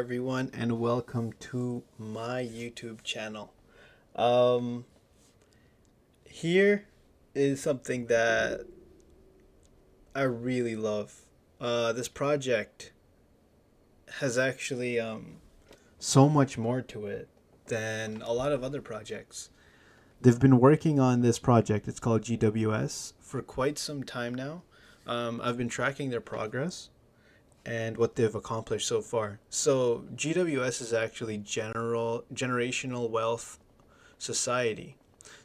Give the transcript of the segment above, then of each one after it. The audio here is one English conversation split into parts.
everyone, and welcome to my YouTube channel. Um, Here is something that I really love. This project has actually so much more to it than a lot of other projects. They've been working on this project. It's called GWS for quite some time now. I've been tracking their progress and what they've accomplished so far. So GWS is actually generational wealth society.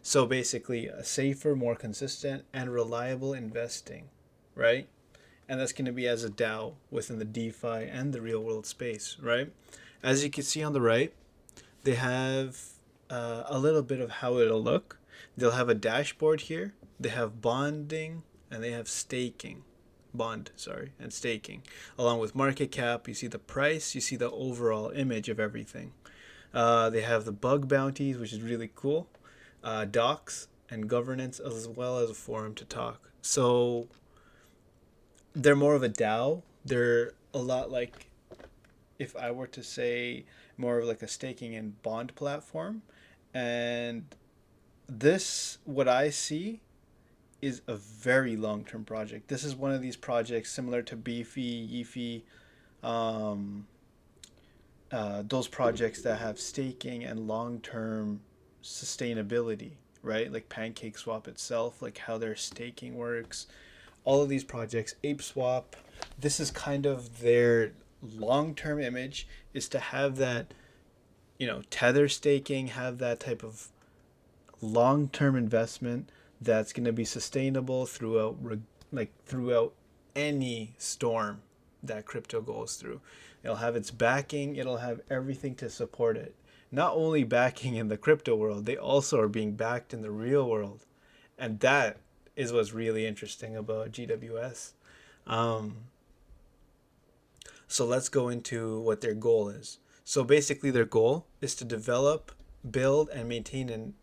So basically, a safer, more consistent, and reliable investing, right? And that's going to be as a DAO within the DeFi and the real world space, right? As you can see on the right, they have a little bit of how it'll look. They'll have a dashboard here. They have bonding and they have staking. Bond, sorry, and staking. Along with market cap, you see the price, you see the overall image of everything. They have the bug bounties, which is really cool, docs, and governance, as well as a forum to talk. So they're more of a DAO. They're a lot like, if I were to say, more of like a staking and bond platform. And this, what I see, is a very long term project. This is one of these projects similar to Beefy, Yeefy, um, those projects that have staking and long term sustainability, right? Like Pancake Swap itself, like how their staking works. All of these projects, Ape Swap, this is kind of their long term image is to have that, tether staking, have that type of long term investment that's going to be sustainable throughout any storm that crypto goes through. It'll have its backing, it'll have everything to support it. Not only backing in the crypto world, they also are being backed in the real world. And that is what's really interesting about GWS. Um, so let's go into what their goal is. So basically, their goal is to develop, build, and maintain an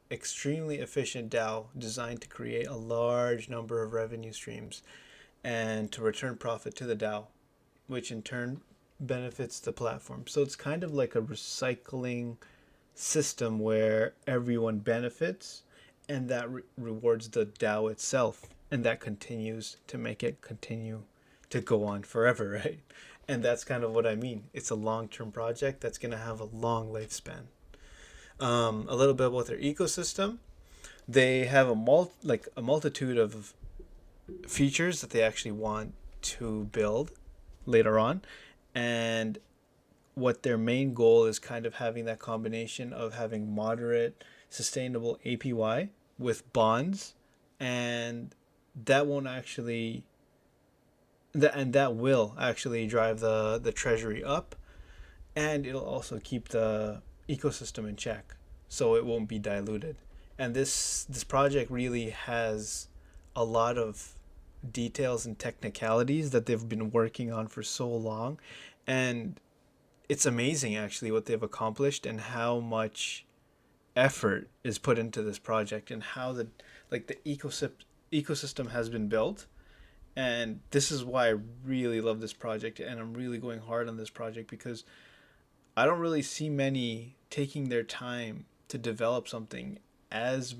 extremely efficient DAO designed to create a large number of revenue streams and to return profit to the DAO, which in turn benefits the platform. So it's kind of like a recycling system where everyone benefits and that rewards the DAO itself, and that continues to make it continue to go on forever, right? And that's kind of what I mean. It's a long term project that's going to have a long lifespan. A little bit about their ecosystem. They have a multitude of features that they actually want to build later on, and what their main goal is kind of having that combination of having moderate, sustainable APY with bonds, and that won't actually that will actually drive the treasury up, and it'll also keep the ecosystem in check, so it won't be diluted. And this project really has a lot of details and technicalities that they've been working on for so long, and it's amazing actually what they've accomplished and how much effort is put into this project and how the ecosystem has been built. And this is why I really love this project, and I'm really going hard on this project because I don't really see many taking their time to develop something as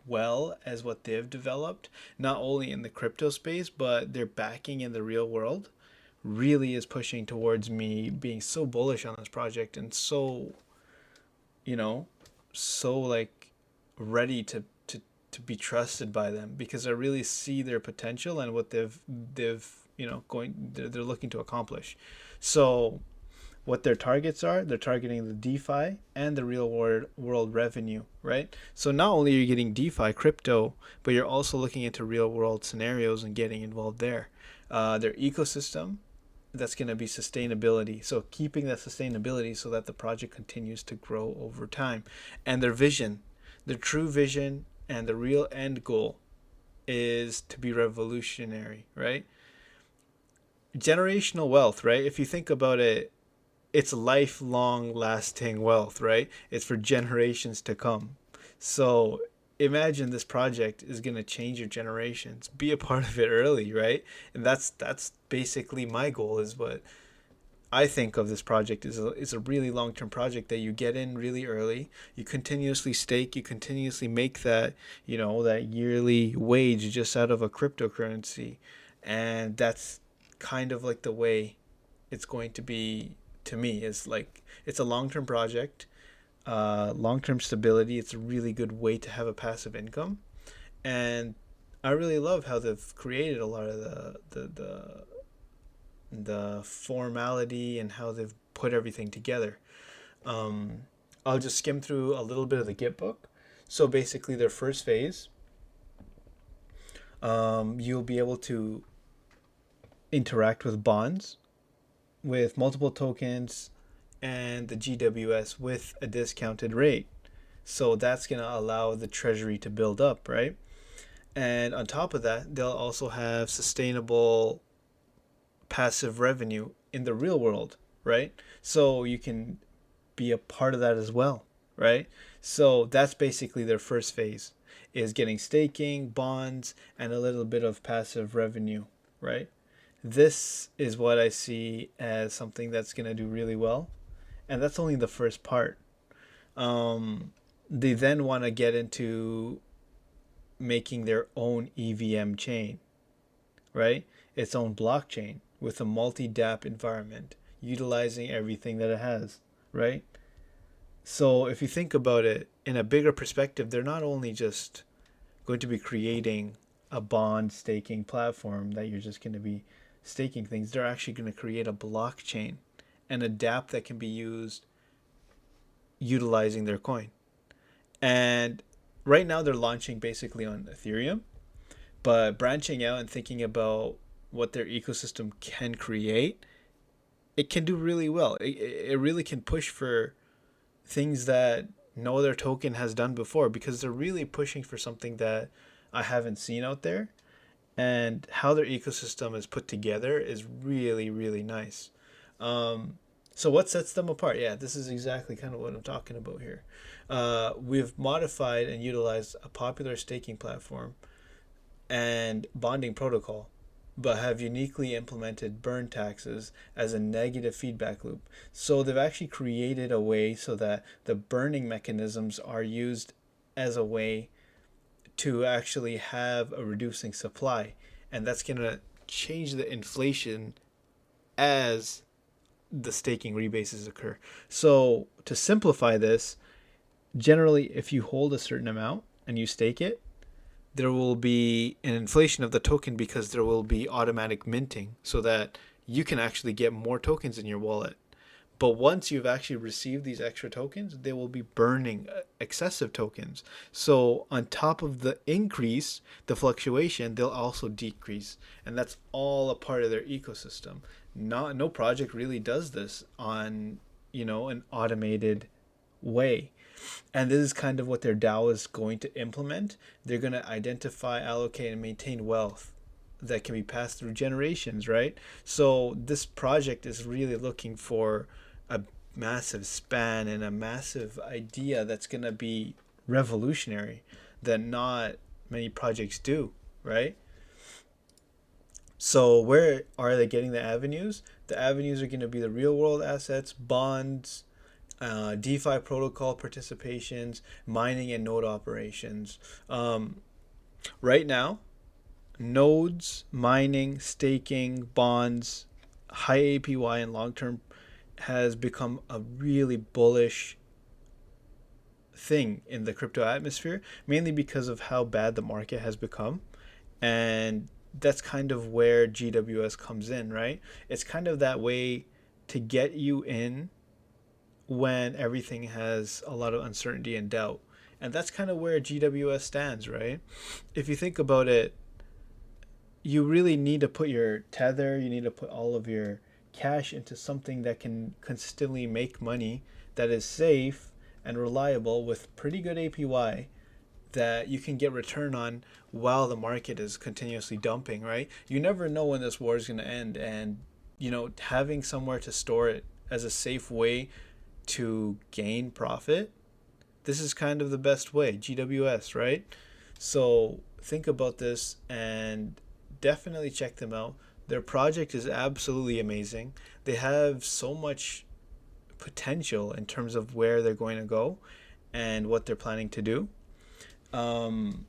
well as what they've developed, not only in the crypto space, but their backing in the real world really is pushing towards me being so bullish on this project and so, you know, so like ready to be trusted by them because I really see their potential and what they've they're looking to accomplish. So what their targets are, they're targeting the DeFi and the real world revenue, right? So not only are you getting DeFi crypto, but you're also looking into real world scenarios and getting involved there. Their ecosystem, that's going to be sustainability. So keeping that sustainability so that the project continues to grow over time. And their vision, their true vision and the real end goal is to be revolutionary, right? Generational wealth, right? If you think about it, it's lifelong lasting wealth, right? It's for generations to come. So imagine this project is going to change your generations. Be a part of it early, right? And that's basically my goal is what I think of this project is a really long term project that you get in really early. You continuously stake. You continuously make that, that yearly wage just out of a cryptocurrency, and that's kind of like the way it's going to be to me. Is like it's a long term project, long term stability. It's a really good way to have a passive income, and I really love how they've created a lot of the formality and how they've put everything together. Um, I'll just skim through a little bit of the Git book. So basically, their first phase, you'll be able to interact with bonds with multiple tokens and the GWS with a discounted rate. So that's going to allow the treasury to build up, right? And on top of that, they'll also have sustainable passive revenue in the real world, right? So you can be a part of that as well, right? So that's basically their first phase is getting staking, bonds, and a little bit of passive revenue, right? This is what I see as something that's going to do really well. And that's only the first part. They then want to get into making their own EVM chain, right? Its own blockchain with a multi-DApp environment, utilizing everything that it has, right? So if you think about it in a bigger perspective, they're not only just going to be creating a bond staking platform that you're just going to be staking things. They're actually going to create a blockchain and a DApp that can be used utilizing their coin. And right now they're launching basically on Ethereum, but branching out and thinking about what their ecosystem can create, it can do really well. It really can push for things that no other token has done before because they're really pushing for something that I haven't seen out there. And how their ecosystem is put together is really, really nice. So what sets them apart? Yeah, this is exactly kind of what I'm talking about here. We've modified and utilized a popular staking platform and bonding protocol, but have uniquely implemented burn taxes as a negative feedback loop. So they've actually created a way so that the burning mechanisms are used as a way to actually have a reducing supply. And that's going to change the inflation as the staking rebases occur. So to simplify this, generally, if you hold a certain amount and you stake it, there will be an inflation of the token because there will be automatic minting so that you can actually get more tokens in your wallet. But once you've actually received these extra tokens, they will be burning excessive tokens. So on top of the increase, the fluctuation, they'll also decrease. And that's all a part of their ecosystem. No project really does this on, an automated way. And this is kind of what their DAO is going to implement. They're going to identify, allocate, and maintain wealth that can be passed through generations, right? So this project is really looking for a massive span and a massive idea that's going to be revolutionary that not many projects do, right? So where are they getting the avenues? The avenues are going to be the real world assets, bonds, DeFi protocol participations, mining and node operations. Right now, nodes, mining, staking, bonds, high APY, and long term has become a really bullish thing in the crypto atmosphere, mainly because of how bad the market has become. And that's kind of where GWS comes in, right? It's kind of that way to get you in when everything has a lot of uncertainty and doubt. And that's kind of where GWS stands, right? If you think about it, you really need to put your tether, you need to put all of your cash into something that can consistently make money, that is safe and reliable with pretty good APY that you can get return on while the market is continuously dumping, right? You never know when this war is going to end, and having somewhere to store it as a safe way to gain profit, this is kind of the best way. GWS, right? So think about this and definitely check them out. Their project is absolutely amazing. They have so much potential in terms of where they're going to go and what they're planning to do. Um,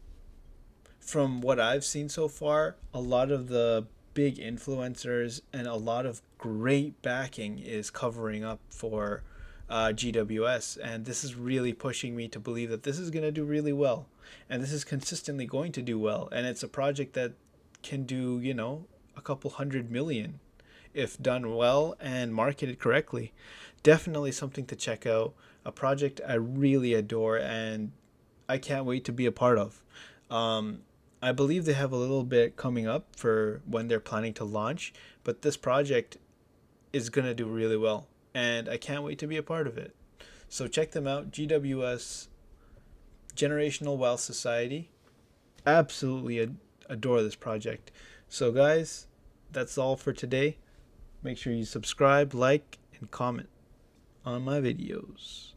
from what I've seen so far, a lot of the big influencers and a lot of great backing is covering up for GWS. And this is really pushing me to believe that this is going to do really well. And this is consistently going to do well. And it's a project that can do, a couple 100 million if done well and marketed correctly. Definitely something to check out. A project I really adore and I can't wait to be a part of. Um, I believe they have a little bit coming up for when they're planning to launch, but this project is going to do really well, and I can't wait to be a part of it. So check them out, GWS, Generational Wealth Society. Absolutely adore this project. So, guys, that's all for today. Make sure you subscribe, like, and comment on my videos.